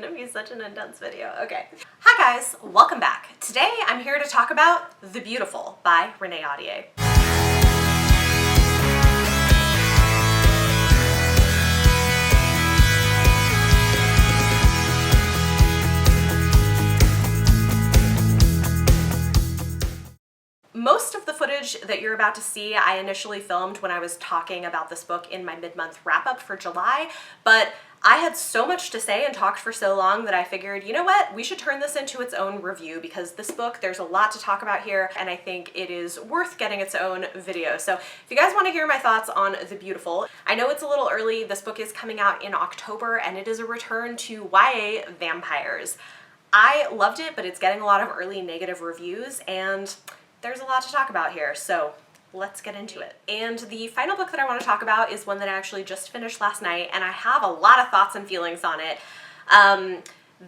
gonna be such an intense video. Okay. Hi guys, welcome back. Today I'm here to talk about The Beautiful by Renee Adieh. Most of the footage that you're about to see I initially filmed when I was talking about this book in my mid-month wrap-up for July, but I had so much to say and talked for so long that I figured, you know what, we should turn this into its own review because this book, there's a lot to talk about here and I think it is worth getting its own video. So if you guys want to hear my thoughts on The Beautiful, I know it's a little early, this book is coming out in October and it is a return to YA vampires. I loved it, but it's getting a lot of early negative reviews and there's a lot to talk about here, so let's get into it. And the final book that I want to talk about is one that I actually just finished last night, and I have a lot of thoughts and feelings on it.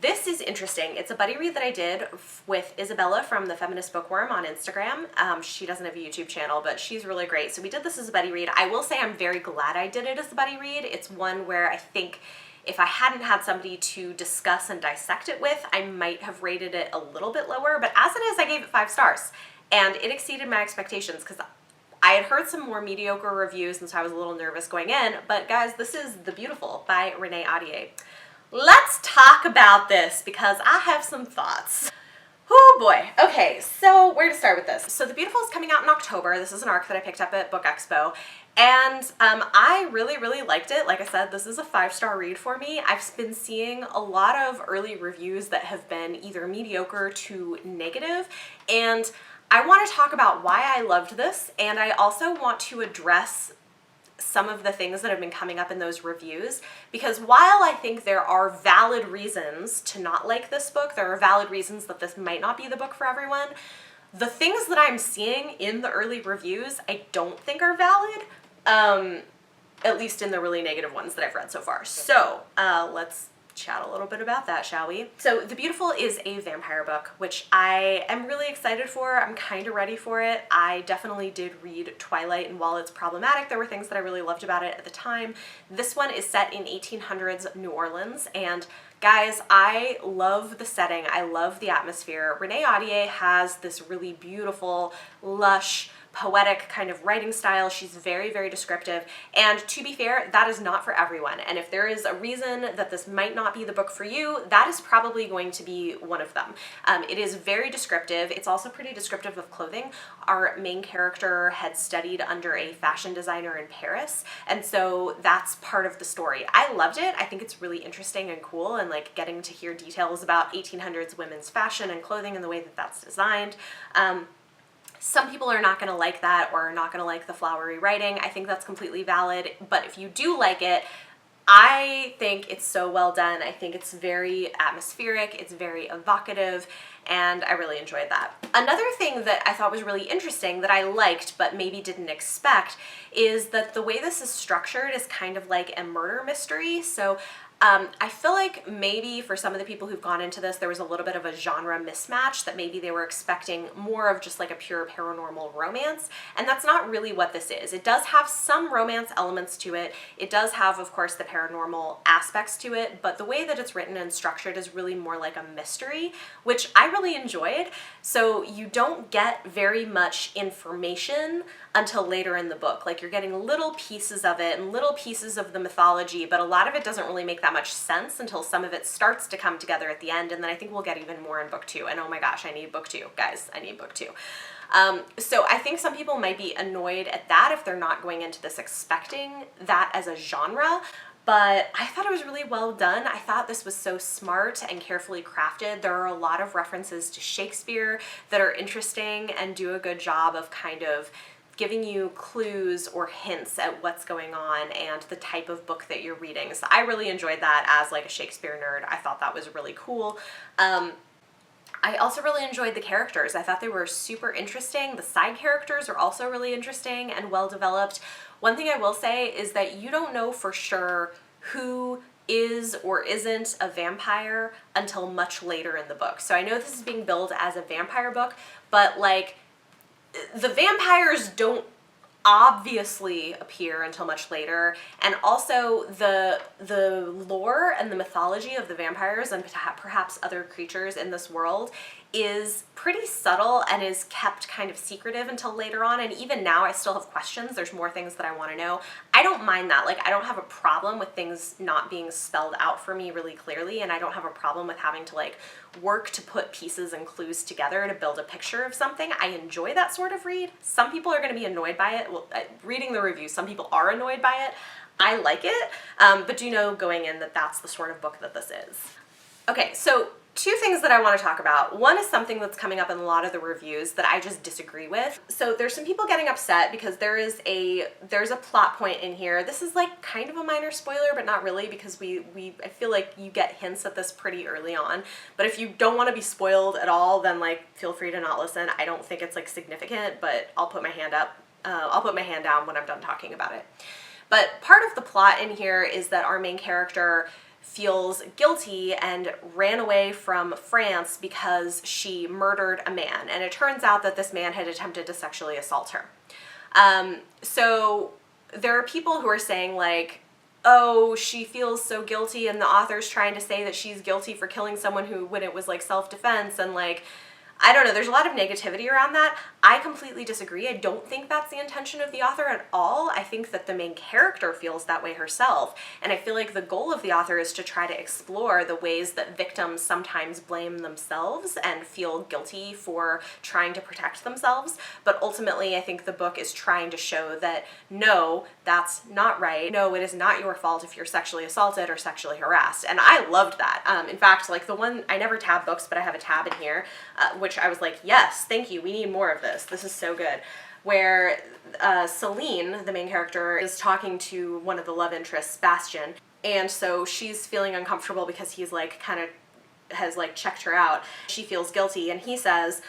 This is interesting. It's a buddy read that I did with Isabella from the Feminist Bookworm on Instagram. She doesn't have a YouTube channel, but she's really great. So we did this as a buddy read. I will say I'm very glad I did it as a buddy read. It's one where I think if I hadn't had somebody to discuss and dissect it with, I might have rated it a little bit lower, but as it is, I gave it 5 stars. And it exceeded my expectations because I had heard some more mediocre reviews and so I was a little nervous going in, but guys, this is The Beautiful by Renee Adieh. Let's talk about this because I have some thoughts. Oh boy. Okay, so where to start with this? So The Beautiful is coming out in October. This is an arc that I picked up at Book Expo. And I really liked it. Like I said, this is a 5-star read for me. I've been seeing a lot of early reviews that have been either mediocre to negative, and I want to talk about why I loved this, and I also want to address some of the things that have been coming up in those reviews, because while I think there are valid reasons to not like this book, there are valid reasons that this might not be the book for everyone, the things that I'm seeing in the early reviews I don't think are valid, at least in the really negative ones that I've read so far. So let's chat a little bit about that, shall we? So The Beautiful is a vampire book, which I am really excited for. I'm kind of ready for it. I definitely did read Twilight, and while it's problematic, there were things that I really loved about it at the time. This one is set in 1800s New Orleans, and guys, I love the setting. I love the atmosphere. Renee Adieh has this really beautiful, lush, poetic kind of writing style. She's very descriptive, and to be fair, that is not for everyone, and if there is a reason that this might not be the book for you, that is probably going to be one of them. It is very descriptive. It's also pretty descriptive of clothing. Our main character had studied under a fashion designer in Paris, and so that's part of the story. I loved it. I think it's really interesting and cool, and like getting to hear details about 1800s women's fashion and clothing and the way that that's designed. Some people are not going to like that or are not going to like the flowery writing. I think that's completely valid, but if you do like it, I think it's so well done. I think it's very atmospheric, it's very evocative, and I really enjoyed that. Another thing that I thought was really interesting that I liked but maybe didn't expect is that the way this is structured is kind of like a murder mystery. So I feel like maybe for some of the people who've gone into this, there was a little bit of a genre mismatch, that maybe they were expecting more of just like a pure paranormal romance, and that's not really what this is. It does have some romance elements to it. It does have, of course, the paranormal aspects to it, but the way that it's written and structured is really more like a mystery, which I really enjoyed. So you don't get very much information until later in the book. Like, you're getting little pieces of it and little pieces of the mythology, but a lot of it doesn't really make that much sense until some of it starts to come together at the end, and then I think we'll get even more in book 2. And oh my gosh, I need book 2. Guys, I need book 2. So I think some people might be annoyed at that if they're not going into this expecting that as a genre, but I thought it was really well done. I thought this was so smart and carefully crafted. There are a lot of references to Shakespeare that are interesting and do a good job of kind of giving you clues or hints at what's going on and the type of book that you're reading. So I really enjoyed that as like a Shakespeare nerd. I thought that was really cool. I also really enjoyed the characters. I thought they were super interesting. The side characters are also really interesting and well developed. One thing I will say is that you don't know for sure who is or isn't a vampire until much later in the book. So I know this is being billed as a vampire book, but like, the vampires don't obviously appear until much later, and also the lore and the mythology of the vampires and perhaps other creatures in this world is pretty subtle and is kept kind of secretive until later on, and even now I still have questions. There's more things that I want to know. I don't mind that. Like, I don't have a problem with things not being spelled out for me really clearly, and I don't have a problem with having to like work to put pieces and clues together to build a picture of something. I enjoy that sort of read. Some people are going to be annoyed by it. Well, reading the reviews, some people are annoyed by it. I like it, but do know going in that that's the sort of book that this is. Okay, so two things that I want to talk about. One is something that's coming up in a lot of the reviews that I just disagree with. So there's some people getting upset because there's a plot point in here. This is like kind of a minor spoiler, but not really, because I feel like you get hints at this pretty early on. But if you don't want to be spoiled at all, then like feel free to not listen. I don't think it's like significant, but I'll put my hand up. I'll put my hand down when I'm done talking about it. But part of the plot in here is that our main character feels guilty and ran away from France because she murdered a man, and it turns out that this man had attempted to sexually assault her. So there are people who are saying like, oh, she feels so guilty, and the author's trying to say that she's guilty for killing someone when it was like self-defense, and like, I don't know, there's a lot of negativity around that. I completely disagree. I don't think that's the intention of the author at all. I think that the main character feels that way herself, and I feel like the goal of the author is to try to explore the ways that victims sometimes blame themselves and feel guilty for trying to protect themselves, but ultimately I think the book is trying to show that no, that's not right. No, it is not your fault if you're sexually assaulted or sexually harassed, and I loved that. In fact, like the one, I never tab books, but I have a tab in here, which I was like, yes, thank you, we need more of this. This is so good. Where Celine, the main character, is talking to one of the love interests, Bastian, and so she's feeling uncomfortable because he's like kind of has like checked her out. She feels guilty, and he says,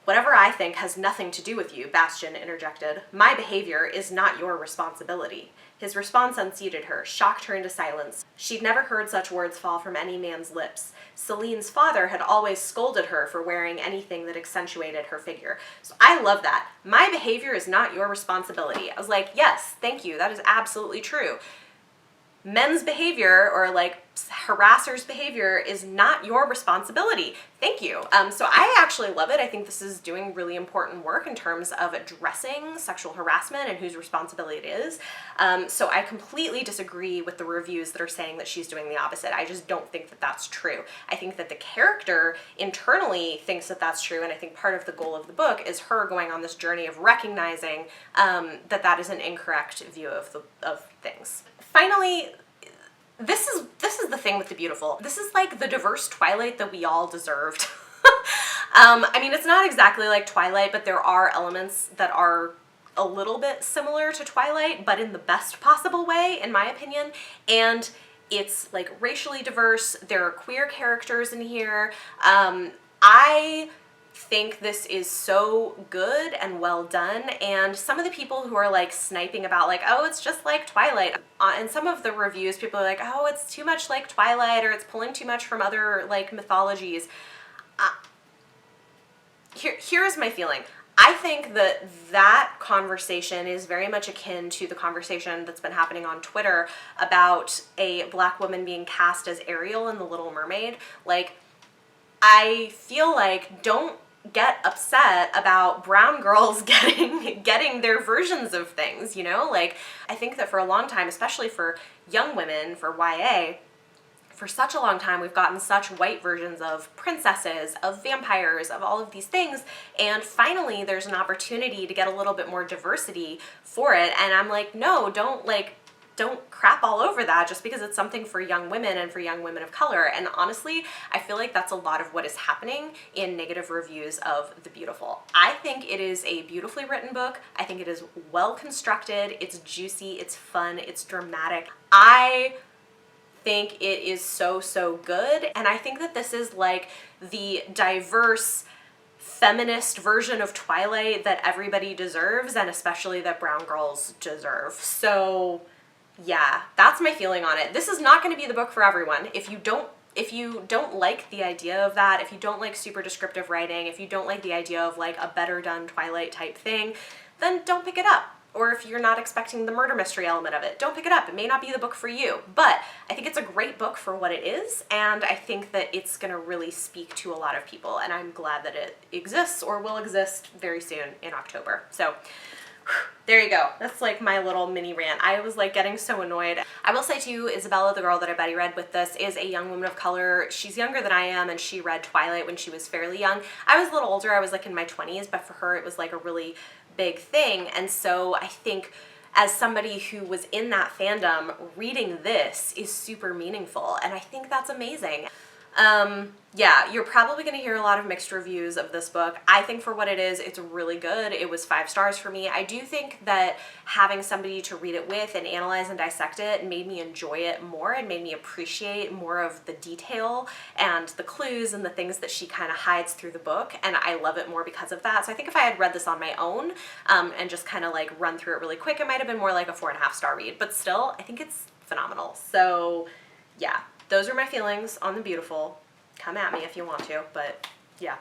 "Whatever I think has nothing to do with you," Bastian interjected. "My behavior is not your responsibility." His response unseated her, shocked her into silence. She'd never heard such words fall from any man's lips. Celine's father had always scolded her for wearing anything that accentuated her figure. So I love that. My behavior is not your responsibility. I was like, yes, thank you. That is absolutely true. Men's behavior, or like harassers' behavior, is not your responsibility. Thank you. So I actually love it. I think this is doing really important work in terms of addressing sexual harassment and whose responsibility it is. So I completely disagree with the reviews that are saying that she's doing the opposite. I just don't think that that's true. I think that the character internally thinks that that's true, and I think part of the goal of the book is her going on this journey of recognizing that that is an incorrect view of things. Finally, this is the thing with the beautiful. This is like the diverse Twilight that we all deserved. I mean, it's not exactly like Twilight, but there are elements that are a little bit similar to Twilight, but in the best possible way, in my opinion. And it's like racially diverse. There are queer characters in here. I think this is so good and well done, and some of the people who are like sniping about like, oh, it's just like Twilight, in some of the reviews people are like, oh, it's too much like Twilight, or it's pulling too much from other like mythologies. Here's my feeling. I think that conversation is very much akin to the conversation that's been happening on Twitter about a black woman being cast as Ariel in The Little Mermaid. Like, I feel like, don't get upset about brown girls getting their versions of things, you know? Like, I think that for a long time, especially for young women, for YA, for such a long time, we've gotten such white versions of princesses, of vampires, of all of these things, and finally there's an opportunity to get a little bit more diversity for it, and I'm like, no, don't crap all over that just because it's something for young women and for young women of color. And honestly, I feel like that's a lot of what is happening in negative reviews of The Beautiful. I think it is a beautifully written book. I think it is well constructed, it's juicy, it's fun, it's dramatic. I think it is so good, and I think that this is like the diverse feminist version of Twilight that everybody deserves, and especially that brown girls deserve. So yeah, that's my feeling on it. This is not going to be the book for everyone. If you don't like the idea of that, if you don't like super descriptive writing, if you don't like the idea of like a better done Twilight type thing, then don't pick it up. Or if you're not expecting the murder mystery element of it, don't pick it up. It may not be the book for you, but I think it's a great book for what it is, and I think that it's gonna really speak to a lot of people, and I'm glad that it exists or will exist very soon in October. So there you go. That's like my little mini rant. I was like getting so annoyed. I will say too, Isabella, the girl that I buddy read with this, is a young woman of color. She's younger than I am, and she read Twilight when she was fairly young. I was a little older. I was like in my 20s, but for her it was like a really big thing. And so I think as somebody who was in that fandom, reading this is super meaningful, and I think that's amazing. Yeah, you're probably going to hear a lot of mixed reviews of this book. I think for what it is, it's really good. It was 5 stars for me. I do think that having somebody to read it with and analyze and dissect it made me enjoy it more and made me appreciate more of the detail and the clues and the things that she kind of hides through the book, and I love it more because of that. So I think if I had read this on my own and just kind of like run through it really quick, it might have been more like a 4.5 star read, but still, I think it's phenomenal. So yeah, those are my feelings on The Beautiful. Come at me if you want to, but yeah.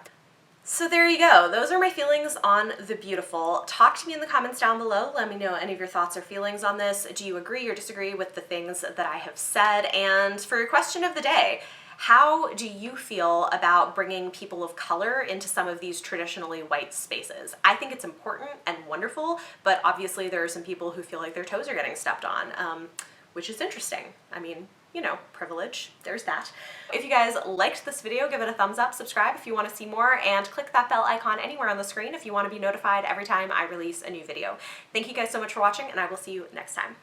So there you go. Those are my feelings on The Beautiful. Talk to me in the comments down below. Let me know any of your thoughts or feelings on this. Do you agree or disagree with the things that I have said? And for your question of the day, how do you feel about bringing people of color into some of these traditionally white spaces? I think it's important and wonderful, but obviously there are some people who feel like their toes are getting stepped on, which is interesting. I mean, you know, privilege, there's that. If you guys liked this video, give it a thumbs up, subscribe if you want to see more, and click that bell icon anywhere on the screen if you want to be notified every time I release a new video. Thank you guys so much for watching, and I will see you next time.